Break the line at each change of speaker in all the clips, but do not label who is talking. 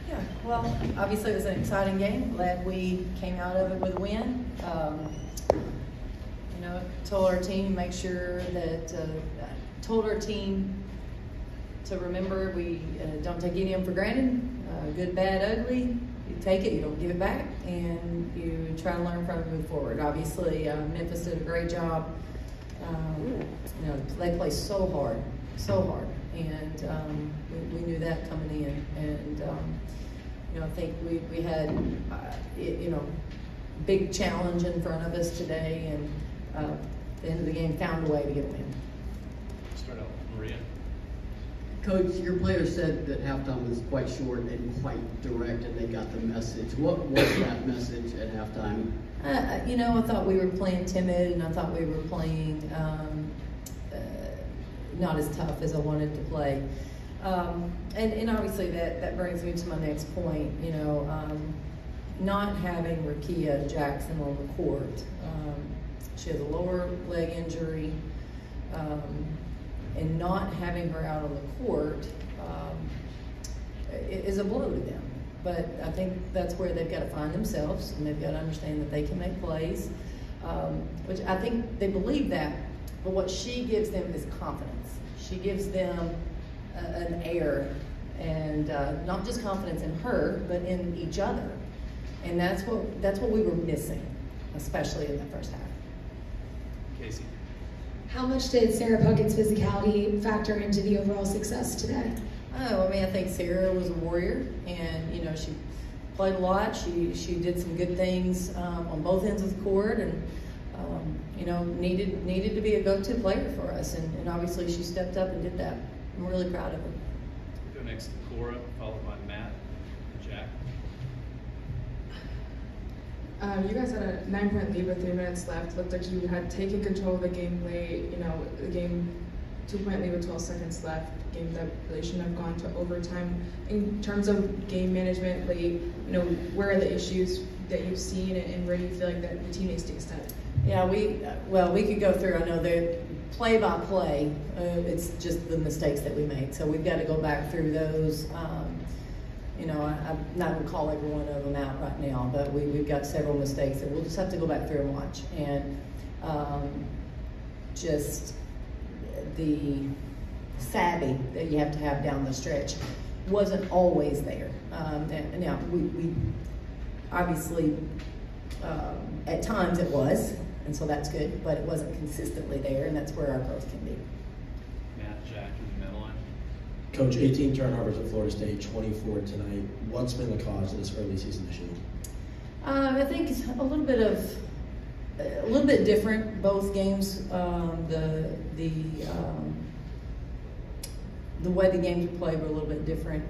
Yeah, well, obviously it was an exciting game. Glad we came out of it with a win. Told our team to make sure that, told our team to remember we don't take any of them for granted. Good, bad, ugly. You take it, you don't give it back, and you try to learn from it and move forward. Obviously, Memphis did a great job. They play so hard, and we knew that coming in. And I think we had big challenge in front of us today, and at the end of the game found a way to get a win.
Start out, Maria.
Coach, your players said that halftime was quite short and quite direct, and they got the message. What was that message at halftime?
I thought we were playing timid, and I thought we were playing not as tough as I wanted to play. And obviously that brings me to my next point. Not having Rakia Jackson on the court. She has a lower leg injury. And not having her out on the court is a blow to them. But I think that's where they've got to find themselves, and they've got to understand that they can make plays, which I think they believe that. But what she gives them is confidence. She gives them an air, and not just confidence in her, but in each other. And that's what we were missing, especially in the first half.
Casey.
How much did Sarah Puckett's physicality factor into the overall success today?
I think Sarah was a warrior, and she played a lot. She did some good things on both ends of the court, and needed to be a go-to player for us. And obviously she stepped up and did that. I'm really proud of her.
We'll go next to Cora, followed by Matt and Jack.
You guys had a 9-point lead with 3 minutes left. Looked like you had taken control of the game late. The game 2-point lead with 12 seconds left. Game that really shouldn't have gone to overtime. In terms of game management late, where are the issues that you've seen, and where do you feel like that the team needs to take a step?
Yeah, we could go through. I know that play by play, it's just the mistakes that we made. So we've got to go back through those. I'm not going to call every one of them out right now, but we've got several mistakes that we'll just have to go back through and watch. And just the savvy that you have to have down the stretch wasn't always there. Now, we obviously, at times it was, and so that's good, but it wasn't consistently there, and that's where our growth can be.
Matt, Jack, and the middle line.
Coach, 18 turnovers at Florida State, 24 tonight. What's been the cause of this early season issue?
I think it's a little bit different. Both games, the way the games were played were a little bit different.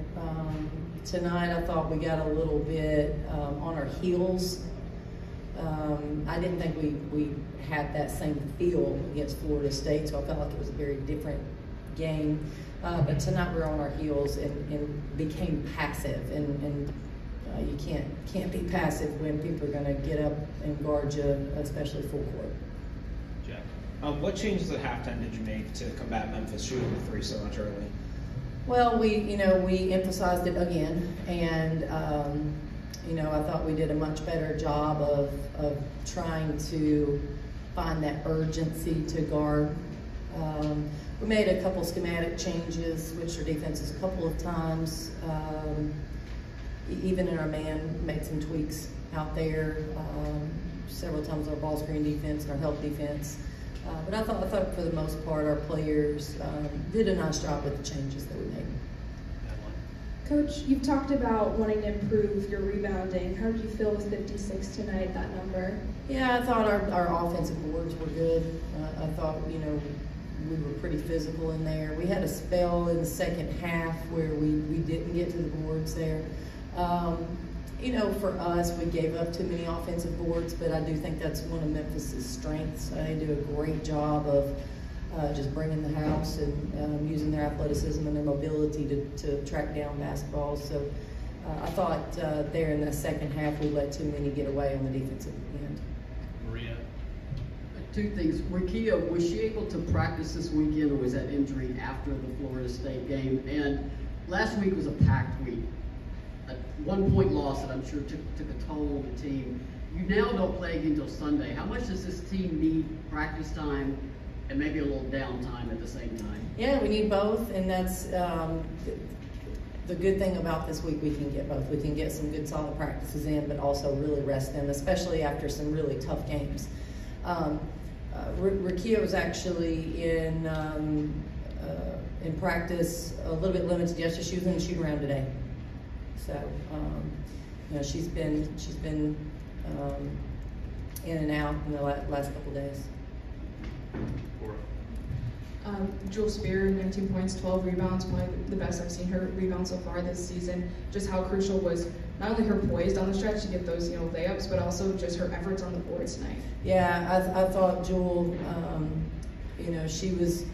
Tonight, I thought we got a little bit on our heels. I didn't think we had that same feel against Florida State, so I felt like it was a very different game. But tonight we're on our heels and became passive, and you can't be passive when people are going to get up and guard you, especially full court.
Jack.
What changes at halftime did you make to combat Memphis shooting the three so much early?
Well, we emphasized it again, and I thought we did a much better job of trying to find that urgency to guard. We made a couple schematic changes, switched our defenses a couple of times. Even in our man, made some tweaks out there. Several times our ball screen defense and our help defense. But I thought for the most part our players did a nice job with the changes that we made.
Coach, you've talked about wanting to improve your rebounding. How did you feel with 56 tonight, that number?
Yeah, I thought our offensive boards were good. I thought, we were pretty physical in there. We had a spell in the second half where we didn't get to the boards there. For us, we gave up too many offensive boards, but I do think that's one of Memphis's strengths. They do a great job of just bringing the house and using their athleticism and their mobility to track down basketballs. So I thought there in the second half we let too many get away on the defensive end.
Maria.
Two things. Rakia, was she able to practice this weekend, or was that injury after the Florida State game? And last week was a packed week. 1-point loss that I'm sure took a toll on the team. You now don't play again until Sunday. How much does this team need practice time and maybe a little downtime at the same time?
Yeah, we need both, and that's the good thing about this week. We can get both. We can get some good solid practices in, but also really rest them, especially after some really tough games. Rakia was actually in practice a little bit limited yesterday. She was in the shoot around today, so you know, she's been in and out in the last couple days.
Cora.
Jewel Spear, 19 points, 12 rebounds, probably the best I've seen her rebound so far this season. Just how crucial was not only her poise down the stretch to get those, you know, layups, but also just her efforts on the board tonight.
Yeah, I thought Jewel, you know, she was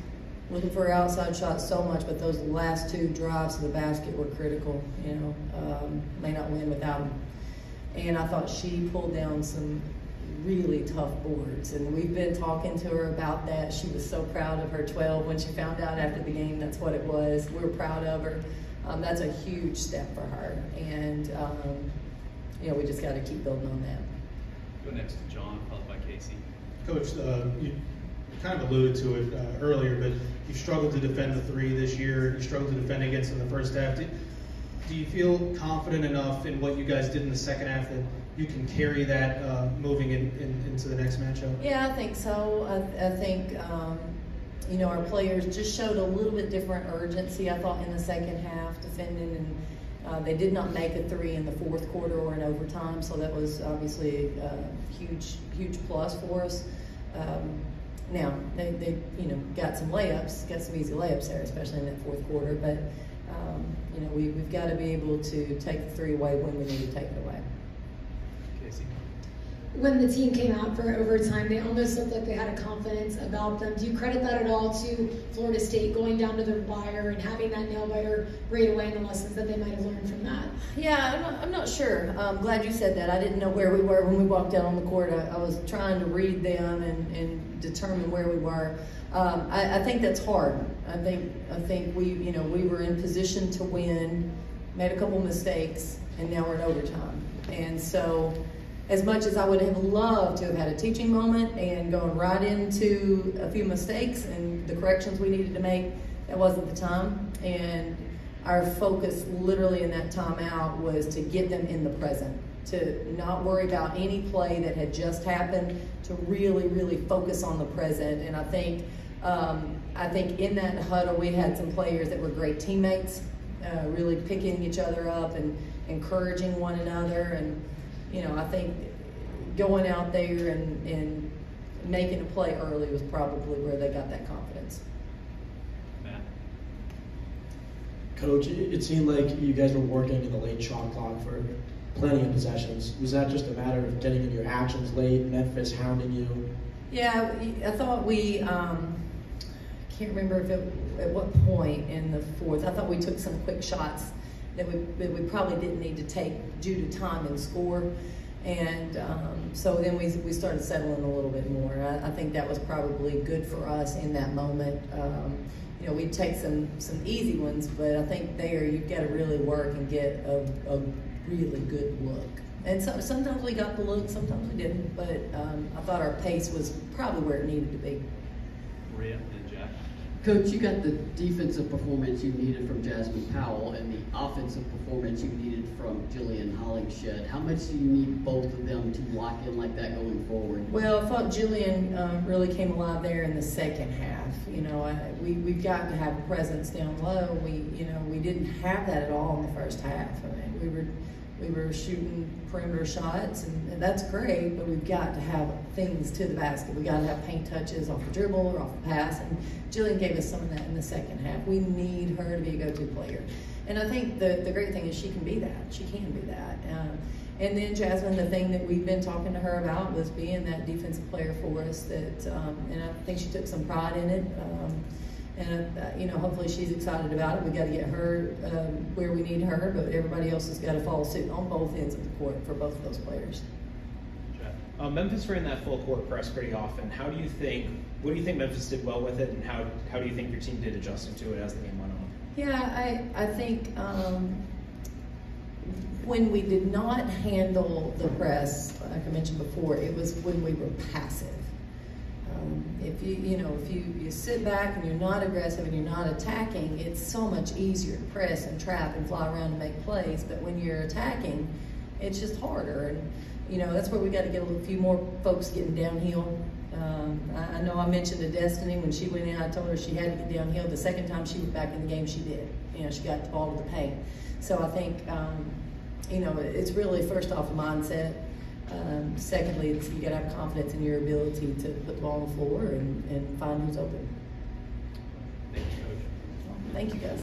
looking for her outside shot so much, but those last 2 drives to the basket were critical. You know, may not win without them. And I thought she pulled down some really tough boards, and we've been talking to her about that. She was so proud of her 12 when she found out after the game that's what it was. We're proud of her. That's a huge step for her, and you know, we just got to keep building on that.
Go next to John, followed by Casey.
Coach, you kind of alluded to it earlier, but you struggled to defend the 3 this year. You struggled to defend against in the first half. Do you feel confident enough in what you guys did in the second half that you can carry that moving into the next matchup?
Yeah, I think so. I think, you know, our players just showed a little bit different urgency, I thought, in the second half, defending, and they did not make a 3 in the fourth quarter or in overtime, so that was obviously a huge plus for us. Now, they you know, got some easy layups there, especially in that fourth quarter, but you know, we've got to be able to take the 3 away when we need to take it away.
Casey.
When the team came out for overtime, they almost looked like they had a confidence about them. Do you credit that at all to Florida State going down to the wire and having that nail biter right away and the lessons that they might have learned from that?
Yeah, I'm not sure. I'm glad you said that. I didn't know where we were when we walked out on the court. I was trying to read them and determine where we were. I think that's hard. I think we were in position to win, made a couple mistakes, and now we're in overtime. And so, as much as I would have loved to have had a teaching moment and going right into a few mistakes and the corrections we needed to make, that wasn't the time. And our focus literally in that timeout was to get them in the present, to not worry about any play that had just happened, to really focus on the present. And I think in that huddle we had some players that were great teammates, really picking each other up and encouraging one another. And you know, I think going out there and making a play early was probably where they got that confidence.
Matt.
Coach, it seemed like you guys were working in the late shot clock for plenty of possessions. Was that just a matter of getting in your actions late, Memphis hounding you?
Yeah, I thought we, can't remember at what point in the fourth, I thought we took some quick shots that we probably didn't need to take due to time and score. And so then we started settling a little bit more. I think that was probably good for us in that moment. You know, we'd take some easy ones, but I think there you've got to really work and get a really good look. And so, sometimes we got the look, sometimes we didn't, but I thought our pace was probably where it needed to be.
Maria and Jack.
Coach, you got the defensive performance you needed from Jasmine Powell and the offensive performance you needed from Jillian Hollingshed. How much do you need both of them to lock in like that going forward?
Well, I thought Jillian really came alive there in the second half. You know, we've got to have a presence down low. We didn't have that at all in the first half. I mean, we were shooting perimeter shots, and that's great, but we've got to have things to the basket. We've got to have paint touches off the dribble or off the pass, and Jillian gave us some of that in the second half. We need her to be a go-to player. And I think the great thing is she can be that. She can be that. And then Jasmine, the thing that we've been talking to her about was being that defensive player for us, that, and I think she took some pride in it. And hopefully she's excited about it. We got to get her where we need her, but everybody else has got to follow suit on both ends of the court for both of those players.
Memphis ran that full court press pretty often. What do you think Memphis did well with it, and how do you think your team did adjusting to it as the game went on?
Yeah, I think When we did not handle the press, like I mentioned before, it was when we were passive. If you sit back and you're not aggressive and you're not attacking, it's so much easier to press and trap and fly around and make plays. But when you're attacking, it's just harder. And that's where we got to get a few more folks getting downhill. I know I mentioned to Destiny when she went in, I told her she had to get downhill. The second time she was back in the game, she did. She got the ball to the paint. So I think, it's really first off a mindset. Secondly, you got to have confidence in your ability to put the ball on the floor and find who's open.
Thank you, Coach.
Thank you, guys.